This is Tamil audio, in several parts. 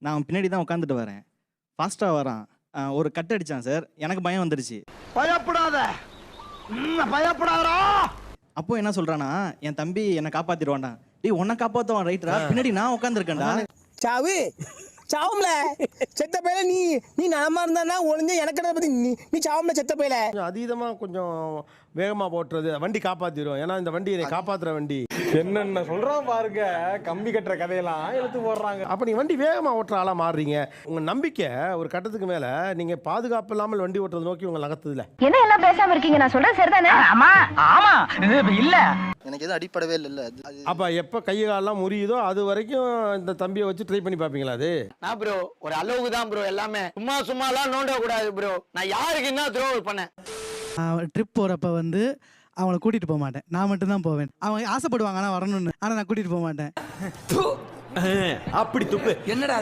நான் அவன் பின்னாடி தான் உட்காந்துட்டு வரேன். ஃபாஸ்ட்டாக வரான். ஒரு கட் அடித்தான் சார். எனக்கு பயம் வந்துருச்சு. பயப்படாத, பயப்படாதா. அப்போ என்ன சொல்கிறானா, என் தம்பி என்னை காப்பாற்றிடுவான்டான். டேய் உன்னை காப்பாற்றுவான் ரைட்டரா, பின்னாடி நான் உட்காந்துருக்கேன்டா. சாவு சாவும்ல செத்த பையில நீ நலமா இருந்தா ஒளிஞ்ச எனக்கு பத்தி நீ சாவும்ல செத்த பையில. அதீதமா கொஞ்சம் வேகமா போட்டுறது வண்டி காப்பாத்திரும். ஏன்னா இந்த வண்டி என்னை காப்பாத்துற வண்டி. என்னென்ன சொல்றான் பாருங்க, கம்பி கட்டுற கதையெல்லாம் எடுத்து போடுறாங்க. அப்ப நீ வண்டி வேகமா ஓட்டுற ஆளா மாறுறீங்க. உங்க நம்பிக்கை ஒரு கட்டத்துக்கு மேல நீங்க பாதுகாப்பு இல்லாமல் வண்டி ஓட்டுறது நோக்கி உங்க நகர்த்துதுல. என்ன எல்லாம் பேசாம இருக்கீங்க? நான் சொல்றேன் சரிதானே? ஆமா ஆமா இல்ல எனக்கு எதுவும் அடிப்படவே இல்லை. அப்ப எப்ப கை காலெல்லாம் முறியுதோ அது வரைக்கும் இந்த தம்பியை வச்சு ட்ரை பண்ணி பாப்பீங்களா? அது நான் ப்ரோ ஒரு அளவுக்கு தான் ப்ரோ, எல்லாமே சும்மா எல்லாம் நோண்ட கூடாது ப்ரோ. நான் யாருக்கு என்ன த்ரோவல் பண்ணேன்? ட்ரிப் போகிறப்ப வந்து அவங்கள கூட்டிகிட்டு போக மாட்டேன், நான் மட்டும்தான் போவேன். அவங்க ஆசைப்படுவாங்க ஆனால் வரணும்னு, ஆனால் நான் கூட்டிகிட்டு போக மாட்டேன். அப்படி துப்பு. என்னடா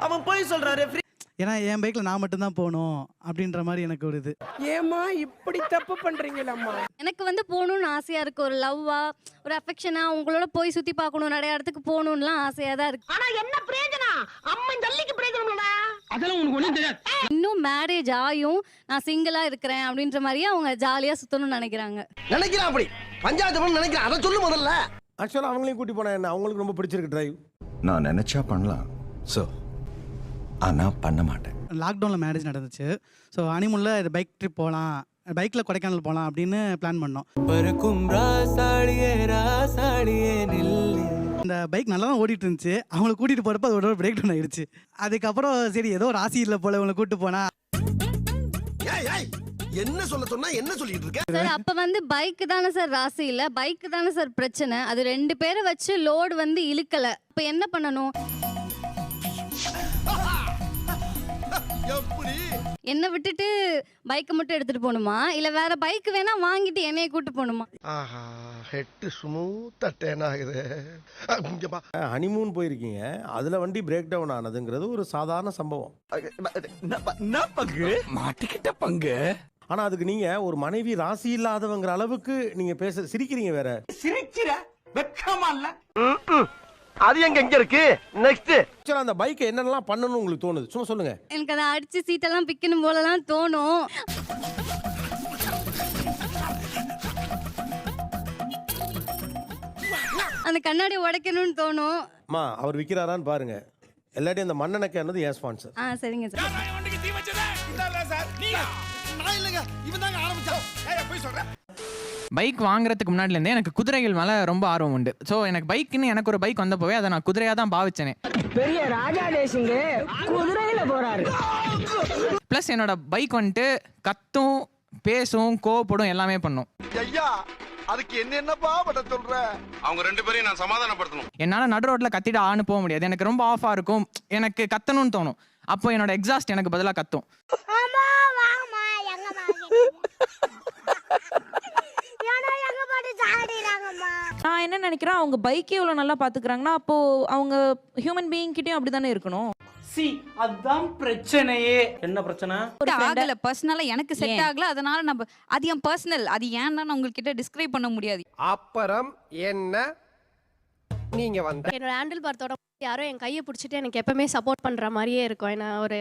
அவன் போய் சொல்றான் ரெஃப்ரி. ஏன்னா என் பைக்கில் நான் மட்டும்தான் போகணும் அப்படின்ற மாதிரி எனக்கு ஒரு இது. ஏமா இப்படி தப்பு பண்றீங்களம்மா? எனக்கு வந்து போகணும்னு ஆசையா இருக்கு. ஒரு லவ்வா, ஒரு அஃபெக்ஷனா, உங்களோட போய் சுத்தி பார்க்கணும், நிறைய இடத்துக்கு போகணும்லாம் ஆசையா தான் இருக்கு. ஆனா என்ன பிரயோஜனம்? அம்மன் ஜல்லிக்கு பிரயோஜனம்லடா. அதெல்லாம் உனக்கு ஒண்ணும் தெரியாது. இன்னும் மேரேஜ் ஆயும் நான் சிங்கிளா இருக்கிறேன் அப்படின்ற மாதிரியே அவங்க ஜாலியா சுத்தணும்னு நினைக்கிறாங்க. நினைக்கிறான் அப்படி பஞ்சாயத்து பண்ண நினைக்கிறான். அதை சொல்லு முதல்ல. ஆக்சுவலா அவங்களையும் கூட்டி போனா என்ன, அவங்களுக்கு ரொம்ப பிடிச்சிருக்கு டிரைவ். நான் நினைச்சா பண்ணலாம் சார், ஆனா பண்ண மாட்டேன். லாக்டவுனில் மேரேஜ் நடந்துச்சு. ஸோ ஹனிமூனில் இது பைக் ட்ரிப் போகலாம், பைக்கில் கொடைக்கானல் போகலாம் அப்படின்னு பிளான் பண்ணோம். இந்த பைக் நல்லா தான் ஓடிட்டு இருந்துச்சு. அவங்கள கூட்டிகிட்டு போகிறப்ப அதோட பிரேக் டவுன் ஆயிடுச்சு. அதுக்கப்புறம் சரி ஏதோ ராசி இல்லை போல இவங்களை கூப்பிட்டு போனா. என்ன சொல்ல சொன்னா என்ன சொல்லிட்டு இருக்க சார்? அப்ப வந்து பைக் தானே சார் ராசி இல்ல, பைக் தானே சார் பிரச்சனை. அது 2 பேரை வச்சு லோடு வந்து இழுக்கல. அப்ப என்ன பண்ணணும்? என்ன விட்டுட்டு பைக்கை மட்டும் எடுத்துட்டு போகணுமா, இல்ல வேற பைக் வேணா வாங்கிட்டு என்னைய கூட்டு போகணுமா? ஆஹா, ஹெட் ஸ்மூத்தா டேன் ஆகுது. ஹனிமூன் போயிருக்கீங்க, அதுல வண்டி பிரேக் டவுன் ஆனதுங்கிறது ஒரு சாதாரண சம்பவம். மாட்டிக்கிட்ட பங்கு. ஆனா அதுக்கு நீங்க ஒரு மனைவி ராசி இல்லாதவங்கிற அளவுக்கு நீங்க சிரிக்கிறீங்க. வேற சிரிக்கிற வெக்கமா இல்ல? அது எங்க இருக்கு? நெக்ஸ்ட் அந்த பைக்கை என்னெல்லாம் பண்ணணும்னு உங்களுக்கு தோணுது? சும்மா சொல்லுங்க. எனக்கு அதை அடிச்சு சீட்டெல்லாம் பிக்கணும் போலலாம் தோணும். அந்த கண்ணாடி உடைக்கணும்னு தோணும். அம்மா அவர் விக்கிறாரான்னு பாருங்க. எல்லாத்தையும் அந்த மண்ணெண்ணெய் என்னது என் ஸ்பான்சர். சரிங்க சார். பைக் வாங்குறதுக்கு முன்னாடிலேருந்தே எனக்கு குதிரைகள் மேலே ரொம்ப ஆர்வம் உண்டு. ஸோ எனக்கு பைக்குன்னு எனக்கு ஒரு பைக் வந்தப்போவே அதை நான் குதிரையாக தான் பாவிச்சேனே. பெரிய ராஜா தேசிங்க குதிரையில போறாரு. ப்ளஸ் என்னோட பைக் வந்துட்டு கத்தும், பேசும், கோவப்படும், எல்லாமே பண்ணும். ஐயா அதுக்கு என்னப்பா பண்ண சொல்ற? அவங்க 2 பேரையும் நான் சமாதானப்படுத்தணும். என்னால் நடு ரோட்டில் கத்திட்டு ஆன்னு போக முடியாது. எனக்கு ரொம்ப ஆஃபாக இருக்கும். எனக்கு கத்தணும்னு தோணும். அப்போ என்னோட எக்ஸாஸ்ட் எனக்கு பதிலாக கத்தும். நான் என்ன நினைக்கிறேன், அவங்க பைக்கே இவ்வளவு நல்லா பாத்துக்கிறாங்கன்னா அப்போ அவங்க ஹியூமன் பீயிங் கிட்டயும் அப்படிதானே இருக்கணும். அதான் பிரச்சனையே. என்ன பிரச்சனை? ஆகல பர்சனலா எனக்கு செட் ஆகல, அதனால நம்ம அது என் பர்சனல், அது ஏன்னா நான் உங்ககிட்ட டிஸ்கிரைப் பண்ண முடியாது. அப்புறம் என்ன நீங்க வந்த என்னோட ஹேண்டில் பார்த்தோட யாரோ என் கையை பிடிச்சிட்டு எனக்கு எப்பவுமே சப்போர்ட் பண்ற மாதிரியே இருக்கும். ஏன்னா ஒரு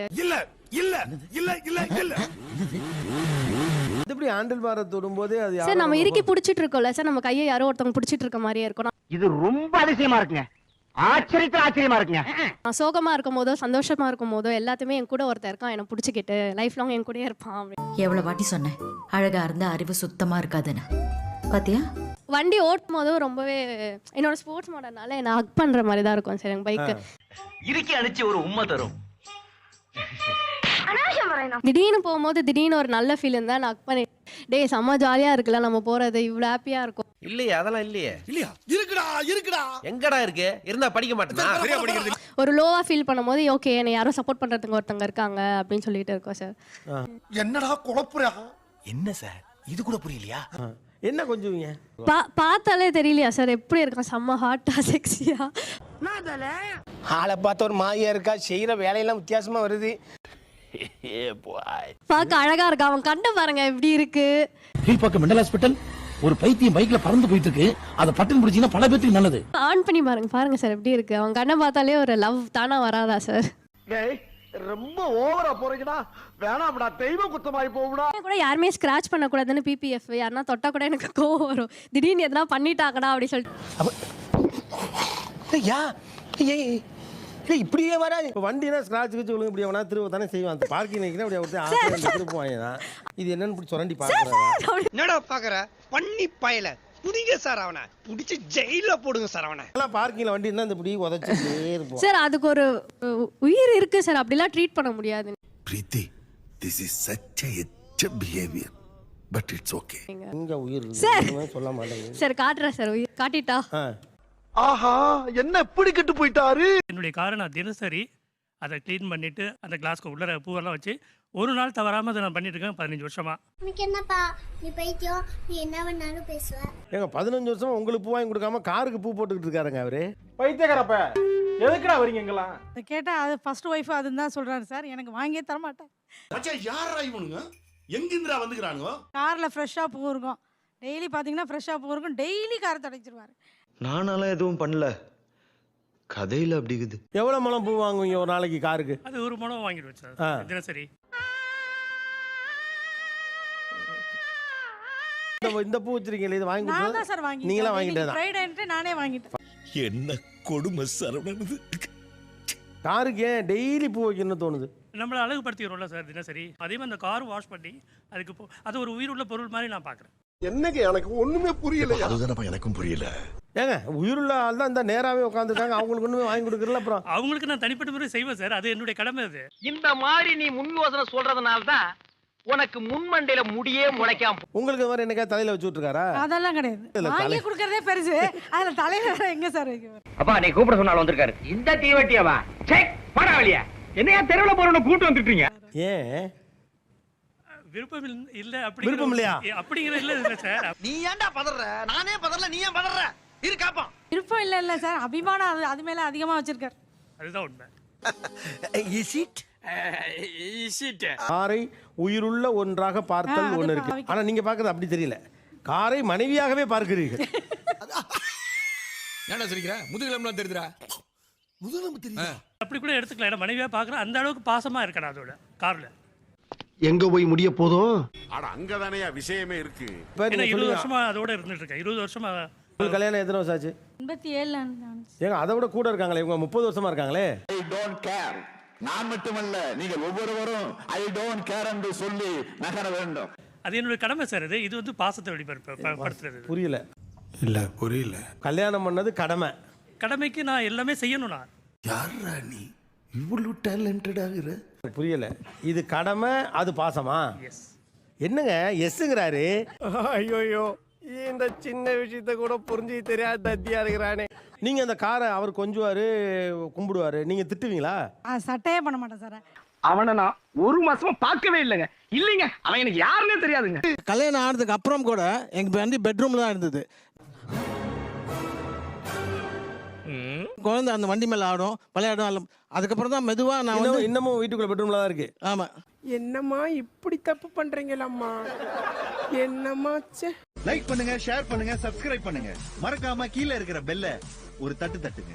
எப்படி ஹேண்டில் பாரை தொடும்போதே அது சார் நம்ம இறுக்கி பிடிச்சிட்டு இருக்கோம்ல சார், நம்ம கையை யாரோ ஒருத்தவங்க பிடிச்சிட்டு இருக்க மாதிரியே இருக்கும். இது ரொம்ப அதிசயமா இருக்குங்க. ஆச்சரியமா இருக்குங்க. நான் சோகமா இருக்கும் போதோ சந்தோஷமா இருக்கும் போதோ எல்லாத்தையுமே என் கூட ஒருத்தர் இருக்கான், என்னை பிடிச்சிக்கிட்டு லைஃப் லாங் என் கூடயே இருப்பான். எவ்வளவு வாட்டி சொன்னேன் அழகா இருந்த அறிவு சுத்தமா இருக்காதுன்னு. பாத்தியா? வண்டி ஓட்டும் போதும் ரொம்பவே என்னோட ஸ்போர்ட்ஸ் மாடல்னால என்ன ஹக் பண்ற மாதிரி தான் இருக்கும் சார். என் பைக்கு இறுக்கி அடிச்சு ஒரு உம்மை தரும். திடீர்னு போகும்போது திடீர்னு ஒரு நல்ல ஃபீல் இருந்தா நான் ஹக் பண்ணி டே செம்ம ஜாலியா இருக்குல்ல நம்ம போறது, இவ்வளவு ஹாப்பியா இருக்கும். இல்லையே அதெல்லாம் இல்லையே. இல்லையா? இருக்குடா எங்கடா இருக்கு? இருந்தா படிக்க மாட்டேன். ஒரு லோவா ஃபீல் பண்ணும்போது ஓகே என்னை யாரோ சப்போர்ட் பண்றதுக்கு ஒருத்தங்க இருக்காங்க அப்படின்னு சொல்லிட்டு இருக்கோம் சார். என்னடா குழப்புறா? என்ன சார் இது கூட புரியலையா? என்ன கொஞ்சம் பார்த்தாலே தெரியலையா சார் எப்படி இருக்கான்? செம்ம ஹாட்டா செக்ஸியா. ஆளை பார்த்த ஒரு மாதிரியா இருக்கா, செய்யற வேலையெல்லாம் வித்தியாசமா வருது. பார்க்க அழகா இருக்கா. அவன் கண்ட பாருங்க எப்படி இருக்கு. கீழ்பாக்கம் மெண்டல் ஹாஸ்பிட்டல் ஒரு பைத்தியம் பைக்ல பறந்து போயிட்டு இருக்கு. அதை பட்டன் பிடிச்சீங்கன்னா பல பேருக்கு நல்லது. ஆன் பண்ணி பாருங்க சார் எப்படி இருக்கு. அவன் கண்ணை பார்த்தாலே ஒரு லவ் தானா வராதா சார்? ரொம்ப ஓவரா போறீங்கடா, வேணாம்டா, தெய்வ குத்தமாயி போகுடா. கூட யாருமே ஸ்கிராச் பண்ணக்கூடாதுன்னு பிபிஎஃப், யாருன்னா தொட்டா கூட எனக்கு கோவம் வரும். திடீர்னு எதனா பண்ணிட்டாங்கடா அப்படி சொல்லிட்டு. யா இப்படியே வராது. இப்போ வண்டினா ஸ்கிராட்ச் வச்சு விழுங்க, இப்படி எவனா திரும்ப தானே செய்வான். அந்த பார்க்கிங் நிற்கிறேன், அப்படியே ஒருத்தர் ஆசை திருப்புவாங்க தான். இது என்னன்னு இப்படி சுரண்டி பார்க்குறேன். என்னடா பாக்குற பண்ணி பயல புடிங்க சார், அவனை புடிச்சு ஜெயில போடுங்க சார் அவனை. எல்லாம் பார்க்கிங்ல வண்டி இருந்தால் இந்த இப்படி உதச்சிட்டே இருப்போம். சார் அதுக்கு ஒரு உயிர் இருக்கு சார், அப்படிலாம் ட்ரீட் பண்ண முடியாது. Preethi, this is such a behaviour, but it's okay. இங்க உயிர் சார். இருக்குன்னு சொல்ல மாட்டேங்குது. சார் காட்டுறேன் சார், உயிர் காட்டிட்டா. ஆஹா, என்ன இப்படி கெட்டு போயிட்டாரு. என்னுடைய காரை நான் தினசரி அதை க்ளீன் பண்ணிட்டு அந்த கிளாஸ்க்கு உள்ள பூவெல்லாம் வச்சு ஒரு நாள் தவறாமல் அதை நான் பண்ணிட்டு இருக்கேன் 15 வருஷமா. உனக்கு என்னப்பா, நீ பைத்தியம், நீ என்ன வேணாலும் பேசுவ. ஏங்க 15 வருஷமா உங்களுக்கு பூ வாங்கி கொடுக்காம காருக்கு பூ போட்டுக்கிட்டு இருக்காருங்க அவரு. பைத்தியக்காரப்ப எதுக்குடா வரீங்க எங்கெல்லாம்? கேட்டா அது ஃபர்ஸ்ட் ஒய்ஃப் அதுன்னு தான் சொல்றாரு சார். எனக்கு வாங்கியே தர மாட்டேன். மச்சான் யாரா இவனுங்க? எங்கிந்திரா வந்துக்கறானுங்க? கார்ல ஃப்ரெஷ்ஷா பூ இருக்கும், டெய்லி பாத்தீங்கன்னா ஃப்ரெஷ்ஷா பூ இருக்கும், டெய்லி காரை தடைச்சிருவாரு. நானாலாம் எதுவும் பண்ணல, கதையில அப்படிங்குது. எவ்வளவு முழம் பூ வாங்குவீங்க ஒரு நாளைக்கு காருக்கு? அது ஒரு முழம் வாங்கிடுவேன் சார் தினசரி. இந்த பூ வச்சிருக்கீங்களே, இது வாங்கி நான் கொடுத்தா தான் சார் வாங்கிட்டேன். நீங்களா வாங்கிட்டேன். ஃப்ரைடேன்ட்டு நானே வாங்கிட்டேன். என்ன கொடுமை சரவணனது. காருக்கு ஏன் டெய்லி பூ வைக்கணும்னு தோணுது? நம்மளை அழகுபடுத்திக்கிறோம்ல சார் தினசரி. அதே மாதிரி அந்த கார் வாஷ் பண்ணி அதுக்கு அது ஒரு உயிர் உள்ள பொருள் மாதிரி நான் பார்க்குறேன். என்னங்க எனக்கு ஒண்ணுமே புரியல. அதுதானப்பா எனக்கும் புரியல. ஏங்க உயிருள்ள ஆள் தான் இந்த நேராவே உட்காந்துருக்காங்க, அவங்களுக்கு ஒண்ணுமே வாங்கி கொடுக்கறல. அப்புறம் அவங்களுக்கு நான் தனிப்பட்ட முறை செய்வேன் சார், அது என்னுடைய கடமை. அது இந்த மாதிரி நீ முன் யோசனை சொல்றதுனால தான் உனக்கு முன்மண்டையில முடியே முளைக்காம. உங்களுக்கு இந்த மாதிரி என்னைக்கா தலையில வச்சு விட்டுருக்காரா? அதெல்லாம் கிடையாது, வாங்கி கொடுக்கறதே பெருசு, அதுல தலையில வேற எங்க சார் வைக்க? அப்பா நீ கூப்பிட சொன்னாலும் வந்திருக்காரு இந்த தீவட்டியாவா? செக் பரவாயில்லையா, என்னையா தெருவுல போறவன கூட்டு வந்துட்டீங்க? ஏன் விருப்பம் இல்ல? விருப்பம் இல்லையா? அப்படிங்கிறது இல்ல சார். நீ ஏன்டா பதற? நானே பதறல, நீ ஏன் பதற? இரு காப்பா. விருப்பம் இல்ல சார், அபிமானம் அது மேல அதிகமா வச்சிருக்காரு. அதுதான் உண்மை. காரை உயிருள்ள ஒன்றாக பார்த்தல் ஒண்ணு இருக்கு. ஆனா நீங்க பாக்குறது அப்படி தெரியல, காரை மனைவியாகவே பார்க்கிறீர்கள். என்ன சொல்லிக்கிற? முதுகெலும்புலாம் தெரியுதுடா. முதுகெலும்பு தெரியுதா? அப்படி கூட எடுத்துக்கலாம். ஏன்னா மனைவியா பார்க்குறேன், அந்த அளவுக்கு பாசமா இருக்கணும் அதோட கார்ல. எங்க போய் முடிய போதும்? அட அங்கதானே விஷயமே இருக்கு. ஏன்னா 20 வருஷமா அதோட இருந்துட்டு இருக்கேன். 20 வருஷமா. உங்களுக்கு கல்யாணம் எத்தனை வருஷம் ஆச்சு? 87. ஏங்க அதை விட கூட இருக்காங்களே, இவங்க 30 வருஷமா இருக்காங்களே. I don't care. நான் மட்டுமல்ல, நீங்கள் ஒவ்வொருவரும் ஐ டோன்ட் கேர் என்று சொல்லி நகர வேண்டும். அது என்னுடைய கடமை சார். இது வந்து பாசத்தை வெளிப்படுத்துறது. புரியல. இல்ல புரியல. கல்யாணம் பண்ணது கடமை, கடமைக்கு நான் எல்லாமே செய்யணும். நான் யாரா நீ இவ்வளவு டேலண்டட் ஆகுற? புரியல. இது கடமை, அது பாசமா? எஸ். என்னங்க எஸ்ங்கிறாரு? ஐயோ இந்த சின்ன விஷயத்த கூட புரிஞ்சு தெரியாத தத்தியா இருக்கிறானே. நீங்க அந்த காரை அவர் கொஞ்சுவாரு, கும்பிடுவாரு, நீங்க திட்டுவீங்களா? சட்டையே பண்ண மாட்டேன் சார். அவனை நான் ஒரு மாசமா பார்க்கவே இல்லைங்க. இல்லைங்க, அவன் எனக்கு யாருன்னே தெரியாதுங்க. கல்யாணம் ஆனதுக்கு அப்புறம் கூட எங்க வண்டி பெட்ரூம்ல தான் இருந்தது. குழந்தை அந்த வண்டி மேல ஆடும், விளையாடும். அதுக்கப்புறம் தான் மெதுவா நான் வந்து இன்னமும் வீட்டுக்குள்ள பெட்ரூம்ல தான் இருக்கு. ஆமா. என்னம்மா இப்படி தப்பு பண்றீங்களம்மா? என்னம்மா? லைக் பண்ணுங்க, ஷேர் பண்ணுங்க, சப்ஸ்கிரைப் பண்ணுங்க. மறக்காம கீழே இருக்கிற பெல்ல ஒரு தட்டு தட்டுங்க.